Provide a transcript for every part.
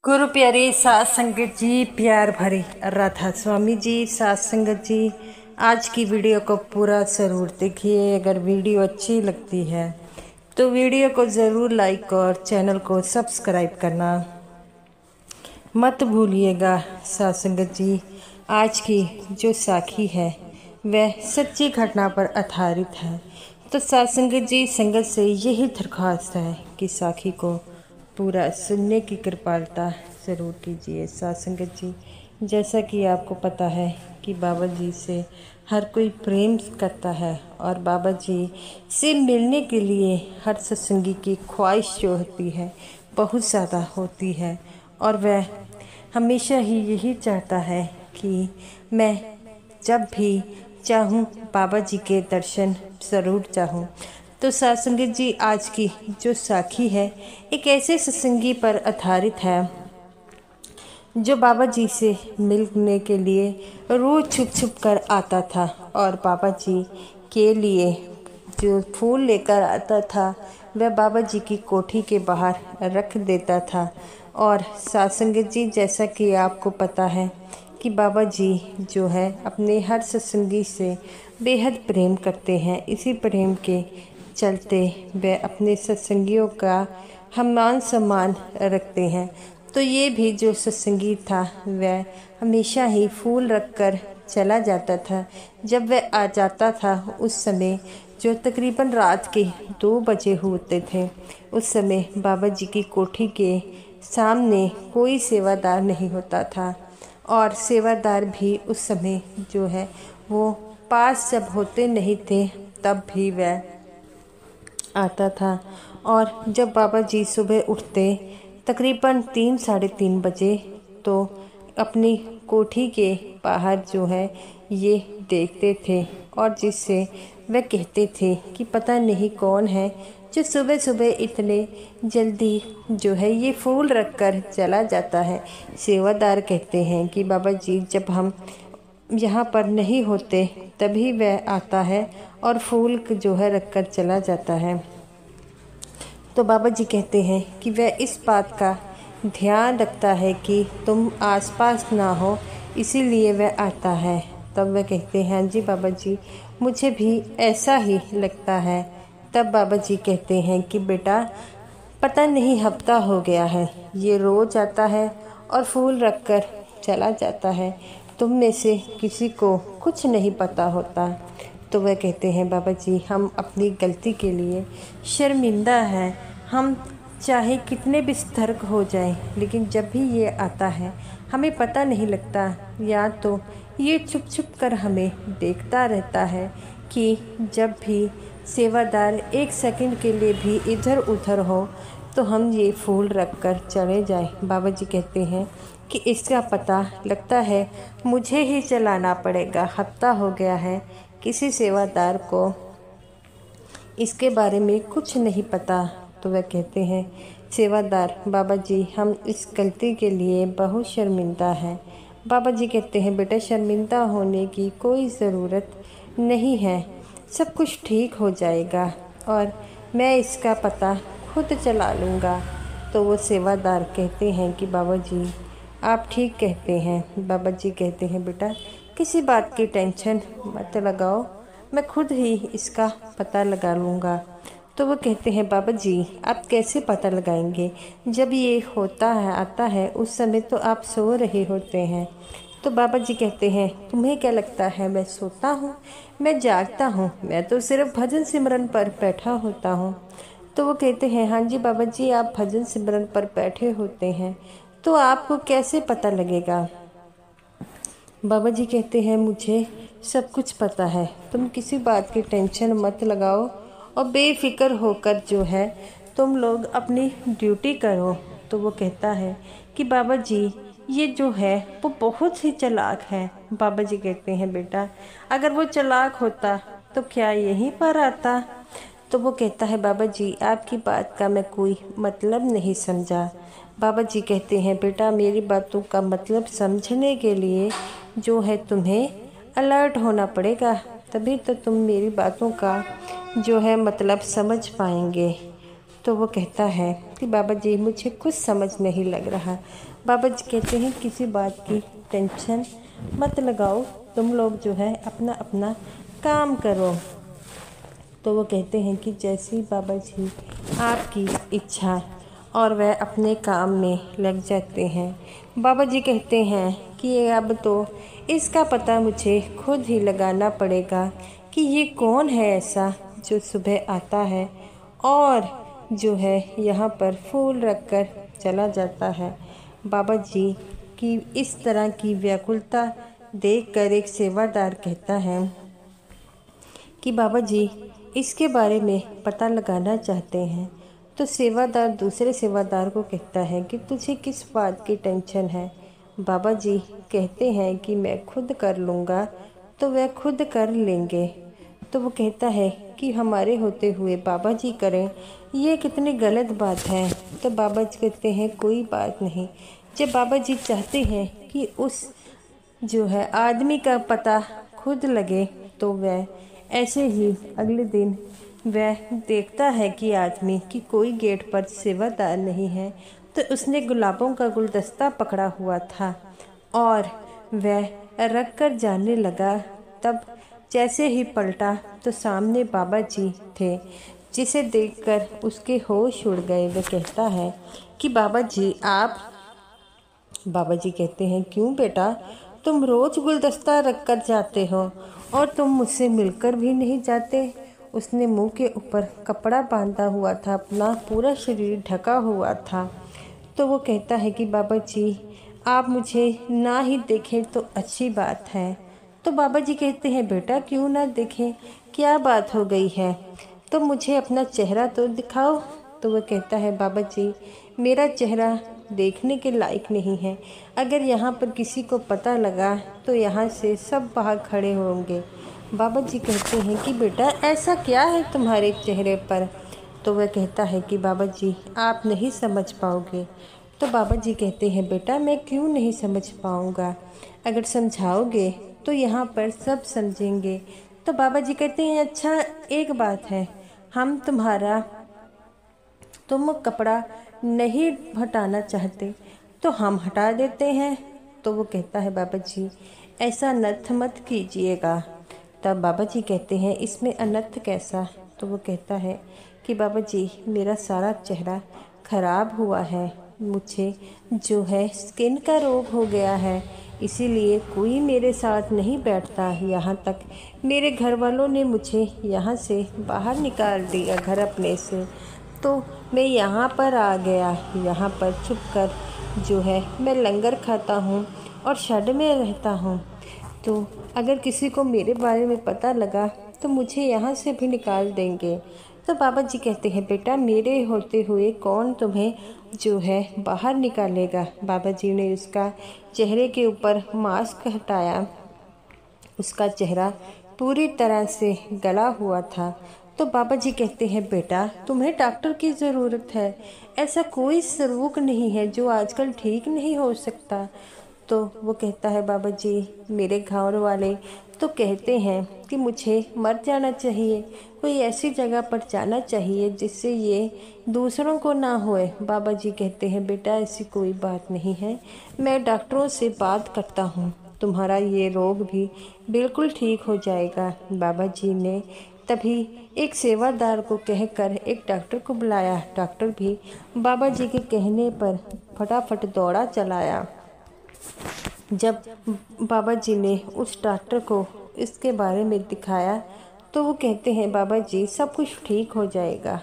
गुरु प्यारे सात संगत जी, प्यार भरी राधा स्वामी जी, सात संगत जी, आज की वीडियो को पूरा ज़रूर देखिए। अगर वीडियो अच्छी लगती है तो वीडियो को ज़रूर लाइक और चैनल को सब्सक्राइब करना मत भूलिएगा। सात संगत जी, आज की जो साखी है वह सच्ची घटना पर आधारित है। तो सात संगत जी, संगत से यही दरख्वास्त है कि साखी को पूरा सुनने की कृपालता ज़रूर कीजिए। सात संगत जी, जैसा कि आपको पता है कि बाबा जी से हर कोई प्रेम करता है और बाबा जी से मिलने के लिए हर सत्संगी की ख्वाहिश जो होती है बहुत ज़्यादा होती है और वह हमेशा ही यही चाहता है कि मैं जब भी चाहूँ बाबा जी के दर्शन ज़रूर चाहूँ। तो सत्संगी जी, आज की जो साखी है एक ऐसे सत्संगी पर आधारित है जो बाबा जी से मिलने के लिए रोज़ छुप छुप कर आता था और बाबा जी के लिए जो फूल लेकर आता था वह बाबा जी की कोठी के बाहर रख देता था। और सत्संगी जी, जैसा कि आपको पता है कि बाबा जी जो है अपने हर सत्संगी से बेहद प्रेम करते हैं। इसी प्रेम के चलते वे अपने सत्संगियों का हम मान सम्मान रखते हैं। तो ये भी जो सत्संगी था वह हमेशा ही फूल रखकर चला जाता था। जब वह आ जाता था उस समय जो तकरीबन रात के 2 बजे होते थे, उस समय बाबा जी की कोठी के सामने कोई सेवादार नहीं होता था और सेवादार भी उस समय जो है वो पास जब होते नहीं थे तब भी वह आता था। और जब बाबा जी सुबह उठते तकरीबन 3 साढ़े 3 बजे तो अपनी कोठी के बाहर जो है ये देखते थे और जिससे वह कहते थे कि पता नहीं कौन है जो सुबह सुबह इतने जल्दी जो है ये फूल रख कर चला जाता है। सेवादार कहते हैं कि बाबा जी जब हम यहाँ पर नहीं होते तभी वह आता है और फूल जो है रख कर चला जाता है। तो बाबा जी कहते हैं कि वह इस बात का ध्यान रखता है कि तुम आसपास ना हो, इसीलिए वह आता है। तब वह कहते हैं, जी बाबा जी, मुझे भी ऐसा ही लगता है। तब बाबा जी कहते हैं कि बेटा, पता नहीं हफ्ता हो गया है ये रोज़ आता है और फूल रख कर चला जाता है, तुम में से किसी को कुछ नहीं पता होता। तो वह कहते हैं, बाबा जी, हम अपनी गलती के लिए शर्मिंदा हैं। हम चाहे कितने भी सतर्क हो जाएं, लेकिन जब भी ये आता है हमें पता नहीं लगता। या तो ये छुप छुप कर हमें देखता रहता है कि जब भी सेवादार 1 सेकंड के लिए भी इधर उधर हो तो हम ये फूल रख कर चले जाएं। बाबा जी कहते हैं कि इसका पता लगता है मुझे ही चलाना पड़ेगा। हफ्ता हो गया है, किसी सेवादार को इसके बारे में कुछ नहीं पता। तो वह कहते हैं, सेवादार बाबा जी, हम इस गलती के लिए बहुत शर्मिंदा हैं। बाबा जी कहते हैं, बेटा, शर्मिंदा होने की कोई ज़रूरत नहीं है, सब कुछ ठीक हो जाएगा और मैं इसका पता खुद चला लूँगा। तो वो सेवादार कहते हैं कि बाबा जी, आप ठीक कहते हैं। बाबा जी कहते हैं, बेटा, किसी बात की टेंशन मत लगाओ, मैं खुद ही इसका पता लगा लूँगा। तो वो कहते हैं, बाबा जी, आप कैसे पता लगाएंगे? जब ये होता है आता है उस समय तो आप सो रहे होते हैं। तो बाबा जी कहते हैं, तुम्हें क्या लगता है मैं सोता हूँ? मैं जागता हूँ, मैं तो सिर्फ भजन सिमरन पर बैठा होता हूँ। तो वो कहते हैं, हाँ जी बाबा जी, आप भजन सिमरन पर बैठे होते हैं तो आपको कैसे पता लगेगा? बाबा जी कहते हैं, मुझे सब कुछ पता है, तुम किसी बात की टेंशन मत लगाओ और बेफिक्र होकर जो है तुम लोग अपनी ड्यूटी करो। तो वो कहता है कि बाबा जी, ये जो है वो बहुत ही चालाक है। बाबा जी कहते हैं, बेटा, अगर वो चालाक होता तो क्या यहीं पर आता? तो वो कहता है, बाबा जी, आपकी बात का मैं कोई मतलब नहीं समझा। बाबा जी कहते हैं, बेटा, मेरी बातों का मतलब समझने के लिए जो है तुम्हें अलर्ट होना पड़ेगा, तभी तो तुम मेरी बातों का जो है मतलब समझ पाएंगे। तो वो कहता है कि बाबा जी मुझे कुछ समझ नहीं लग रहा। बाबा जी कहते हैं किसी बात की टेंशन मत लगाओ, तुम लोग जो है अपना अपना काम करो। तो वो कहते हैं कि जैसी बाबा जी आपकी इच्छा, और वह अपने काम में लग जाते हैं। बाबा जी कहते हैं कि अब तो इसका पता मुझे खुद ही लगाना पड़ेगा कि ये कौन है ऐसा जो सुबह आता है और जो है यहाँ पर फूल रखकर चला जाता है। बाबा जी की इस तरह की व्याकुलता देखकर एक सेवादार कहता है कि बाबा जी इसके बारे में पता लगाना चाहते हैं। तो सेवादार दूसरे सेवादार को कहता है कि तुझे किस बात की टेंशन है। बाबा जी कहते हैं कि मैं खुद कर लूँगा। तो वह खुद कर लेंगे। तो वो कहता है कि हमारे होते हुए बाबा जी करें, ये कितनी गलत बात है। तो बाबा जी कहते हैं कोई बात नहीं, जब बाबा जी चाहते हैं कि उस जो है आदमी का पता खुद लगे, तो वह ऐसे ही अगले दिन वह देखता है कि आदमी कि कोई गेट पर सेवादार नहीं है। तो उसने गुलाबों का गुलदस्ता पकड़ा हुआ था और वह रख कर जाने लगा। तब जैसे ही पलटा तो सामने बाबा जी थे, जिसे देखकर उसके होश उड़ गए। वह कहता है कि बाबा जी आप। बाबा जी कहते हैं क्यों बेटा, तुम रोज गुलदस्ता रख कर जाते हो और तुम मुझसे मिलकर भी नहीं जाते। उसने मुंह के ऊपर कपड़ा बांधा हुआ था, अपना पूरा शरीर ढका हुआ था। तो वो कहता है कि बाबा जी आप मुझे ना ही देखें तो अच्छी बात है। तो बाबा जी कहते हैं बेटा क्यों ना देखें, क्या बात हो गई है, तो मुझे अपना चेहरा तो दिखाओ। तो वह कहता है बाबा जी मेरा चेहरा देखने के लायक नहीं है, अगर यहाँ पर किसी को पता लगा तो यहाँ से सब बाहर खड़े होंगे। बाबा जी कहते हैं कि बेटा ऐसा क्या है तुम्हारे चेहरे पर। तो वह कहता है कि बाबा जी आप नहीं समझ पाओगे। तो बाबा जी कहते हैं बेटा मैं क्यों नहीं समझ पाऊँगा, अगर समझाओगे तो यहाँ पर सब समझेंगे। तो बाबा जी कहते हैं अच्छा एक बात है, हम तुम कपड़ा नहीं हटाना चाहते तो हम हटा देते हैं। तो वो कहता है बाबा जी ऐसा नथ मत कीजिएगा। तब बाबा जी कहते हैं इसमें अनर्थ कैसा। तो वो कहता है कि बाबा जी मेरा सारा चेहरा खराब हुआ है, मुझे जो है स्किन का रोग हो गया है, इसीलिए कोई मेरे साथ नहीं बैठता। यहाँ तक मेरे घर वालों ने मुझे यहाँ से बाहर निकाल दिया घर अपने से, तो मैं यहाँ पर आ गया। यहाँ पर छुपकर जो है मैं लंगर खाता हूँ और शेड में रहता हूँ। तो अगर किसी को मेरे बारे में पता लगा तो मुझे यहाँ से भी निकाल देंगे। तो बाबा जी कहते हैं बेटा मेरे होते हुए कौन तुम्हें जो है बाहर निकालेगा। बाबा जी ने उसका चेहरे के ऊपर मास्क हटाया, उसका चेहरा पूरी तरह से गला हुआ था। तो बाबा जी कहते हैं बेटा तुम्हें डॉक्टर की ज़रूरत है, ऐसा कोई रोग नहीं है जो आजकल ठीक नहीं हो सकता। तो वो कहता है बाबा जी मेरे घर वाले तो कहते हैं कि मुझे मर जाना चाहिए, कोई ऐसी जगह पर जाना चाहिए जिससे ये दूसरों को ना होए। बाबा जी कहते हैं बेटा ऐसी कोई बात नहीं है, मैं डॉक्टरों से बात करता हूँ, तुम्हारा ये रोग भी बिल्कुल ठीक हो जाएगा। बाबा जी ने तभी एक सेवादार को कहकर एक डॉक्टर को बुलाया। डॉक्टर भी बाबा जी के कहने पर फटाफट दौड़ा चलाया। जब बाबा जी ने उस डॉक्टर को इसके बारे में दिखाया तो वो कहते हैं बाबा जी सब कुछ ठीक हो जाएगा,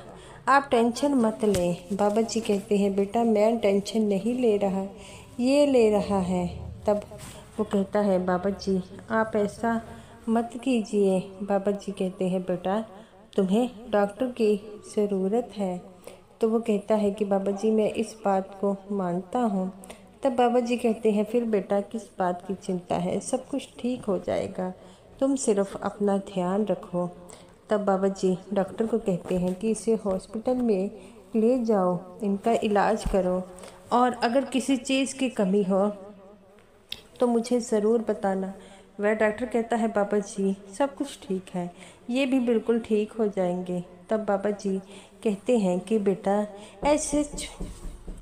आप टेंशन मत लें। बाबा जी कहते हैं बेटा मैं टेंशन नहीं ले रहा, ये ले रहा है। तब वो कहता है बाबा जी आप ऐसा मत कीजिए। बाबा जी कहते हैं बेटा तुम्हें डॉक्टर की ज़रूरत है। तो वो कहता है कि बाबा जी मैं इस बात को मानता हूँ। तब बाबा जी कहते हैं फिर बेटा किस बात की चिंता है, सब कुछ ठीक हो जाएगा, तुम सिर्फ अपना ध्यान रखो। तब बाबा जी डॉक्टर को कहते हैं कि इसे हॉस्पिटल में ले जाओ, इनका इलाज करो, और अगर किसी चीज़ की कमी हो तो मुझे ज़रूर बताना। वह डॉक्टर कहता है बाबा जी सब कुछ ठीक है, ये भी बिल्कुल ठीक हो जाएंगे। तब बाबा जी कहते हैं कि बेटा ऐसे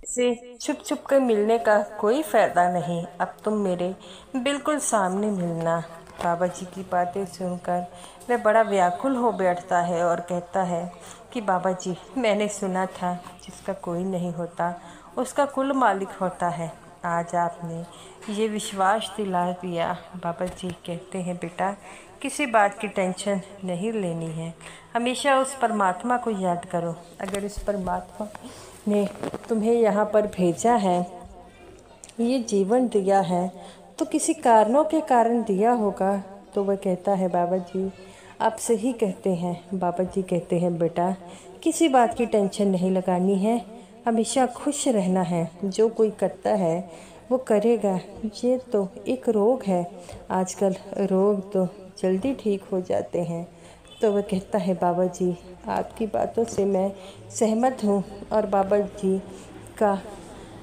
से छुप छुप कर मिलने का कोई फ़ायदा नहीं, अब तुम मेरे बिल्कुल सामने मिलना। बाबा जी की बातें सुनकर वह बड़ा व्याकुल हो बैठता है और कहता है कि बाबा जी, मैंने सुना था जिसका कोई नहीं होता उसका कुल मालिक होता है। आज आपने ये विश्वास दिला दिया। बाबा जी कहते हैं बेटा, किसी बात की टेंशन नहीं लेनी है, हमेशा उस परमात्मा को याद करो। अगर उस परमात्मा ने तुम्हें यहाँ पर भेजा है, ये जीवन दिया है, तो किसी कारणों के कारण दिया होगा। तो वह कहता है बाबा जी आप सही कहते हैं। बाबा जी कहते हैं बेटा, किसी बात की टेंशन नहीं लगानी है, हमेशा खुश रहना है। जो कोई करता है वो करेगा। ये तो एक रोग है, आजकल रोग तो जल्दी ठीक हो जाते हैं। तो वह कहता है बाबा जी आपकी बातों से मैं सहमत हूँ। और बाबा जी का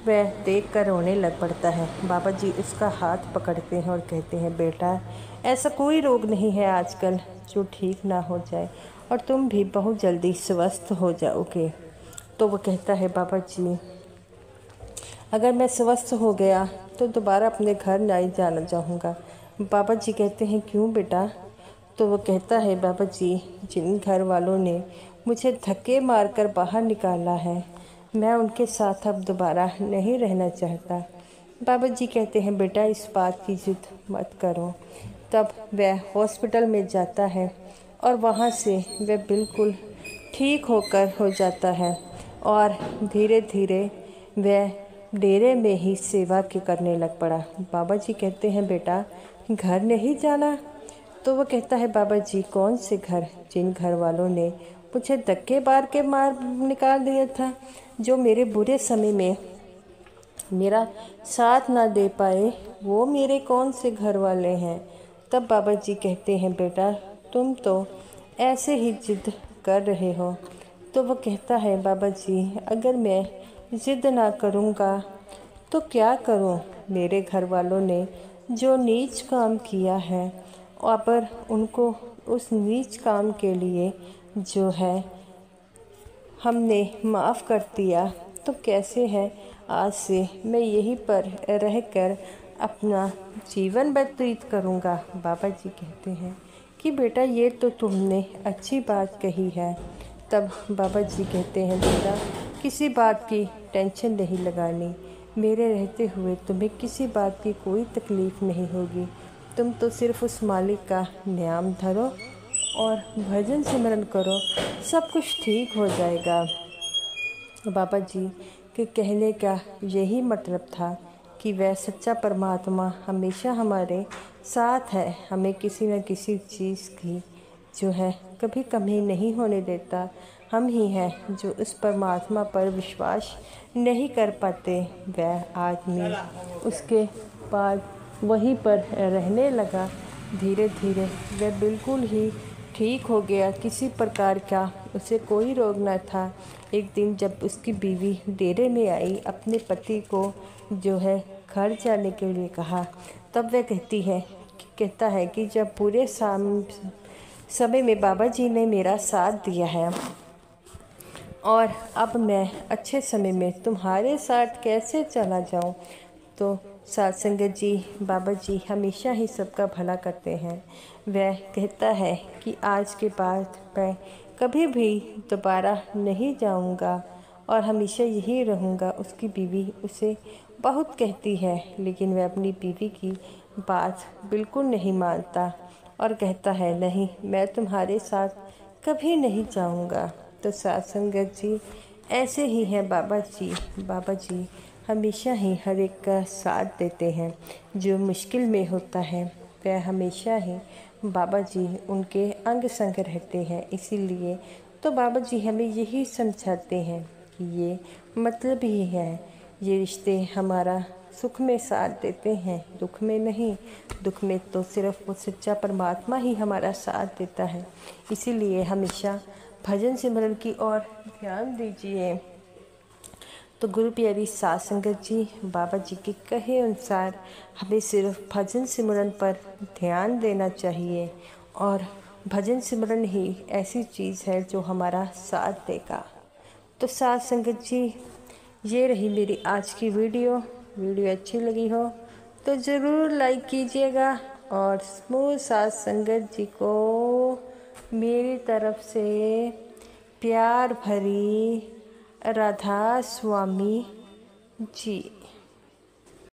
वह देख कर रोने लग पड़ता है। बाबा जी उसका हाथ पकड़ते हैं और कहते हैं बेटा, ऐसा कोई रोग नहीं है आजकल जो ठीक ना हो जाए, और तुम भी बहुत जल्दी स्वस्थ हो जाओगे। तो वो कहता है बाबा जी अगर मैं स्वस्थ हो गया तो दोबारा अपने घर नहीं जाना चाहूँगा। बाबा जी कहते हैं क्यों बेटा? तो वो कहता है बाबा जी जिन घर वालों ने मुझे धक्के मारकर बाहर निकाला है, मैं उनके साथ अब दोबारा नहीं रहना चाहता। बाबा जी कहते हैं बेटा इस बात की जिद मत करो। तब वह हॉस्पिटल में जाता है और वहाँ से वह बिल्कुल ठीक होकर हो जाता है और धीरे धीरे वह डेरे में ही सेवा के करने लग पड़ा। बाबा जी कहते हैं बेटा घर नहीं जाना? तो वो कहता है बाबा जी कौन से घर? जिन घर वालों ने मुझे धक्के मार के मार निकाल दिया था, जो मेरे बुरे समय में मेरा साथ ना दे पाए, वो मेरे कौन से घर वाले हैं? तब बाबा जी कहते हैं बेटा तुम तो ऐसे ही जिद कर रहे हो। तो वो कहता है बाबा जी अगर मैं जिद ना करूँगा तो क्या करूँ? मेरे घर वालों ने जो नीच काम किया है, और पर उनको उस नीच काम के लिए जो है हमने माफ़ कर दिया, तो कैसे है आज से मैं यहीं पर रहकर अपना जीवन व्यतीत करूँगा। बाबा जी कहते हैं कि बेटा ये तो तुमने अच्छी बात कही है। तब बाबा जी कहते हैं बेटा किसी बात की टेंशन नहीं लगानी, मेरे रहते हुए तुम्हें किसी बात की कोई तकलीफ़ नहीं होगी। तुम तो सिर्फ उस मालिक का नाम धरो और भजन सिमरन करो, सब कुछ ठीक हो जाएगा। बाबा जी के कहने का यही मतलब था कि वह सच्चा परमात्मा हमेशा हमारे साथ है, हमें किसी न किसी चीज़ की जो है कभी कमी नहीं होने देता। हम ही हैं जो उस परमात्मा पर विश्वास नहीं कर पाते। वह आदमी उसके बाद वहीं पर रहने लगा। धीरे धीरे वह बिल्कुल ही ठीक हो गया, किसी प्रकार का उसे कोई रोग न था। एक दिन जब उसकी बीवी डेरे में आई, अपने पति को जो है घर जाने के लिए कहा, तब वह कहता है कि जब पूरे समय में बाबा जी ने मेरा साथ दिया है और अब मैं अच्छे समय में तुम्हारे साथ कैसे चला जाऊं? तो साथ संगत जी, बाबा जी हमेशा ही सबका भला करते हैं। वह कहता है कि आज के बाद मैं कभी भी दोबारा नहीं जाऊंगा और हमेशा यही रहूंगा। उसकी बीवी उसे बहुत कहती है, लेकिन वह अपनी बीवी की बात बिल्कुल नहीं मानता और कहता है नहीं, मैं तुम्हारे साथ कभी नहीं जाऊंगा। तो साथ संगत जी ऐसे ही हैं बाबा जी। बाबा जी हमेशा ही हर एक का साथ देते हैं। जो मुश्किल में होता है वह हमेशा ही बाबा जी उनके अंग संग रहते हैं। इसीलिए तो बाबा जी हमें यही समझाते हैं कि ये मतलब ही है, ये रिश्ते हमारा सुख में साथ देते हैं, दुख में नहीं। दुख में तो सिर्फ वो सच्चा परमात्मा ही हमारा साथ देता है। इसीलिए हमेशा भजन सिमरन की ओर ध्यान दीजिए। तो गुरु प्यारी साध संगत जी, बाबा जी के कहे अनुसार हमें सिर्फ भजन सिमरन पर ध्यान देना चाहिए, और भजन सिमरन ही ऐसी चीज़ है जो हमारा साथ देगा। तो साथ संगत जी, ये रही मेरी आज की वीडियो अच्छी लगी हो तो ज़रूर लाइक कीजिएगा और समूह साथ संगत जी को मेरी तरफ से प्यार भरी राधा स्वामी जी।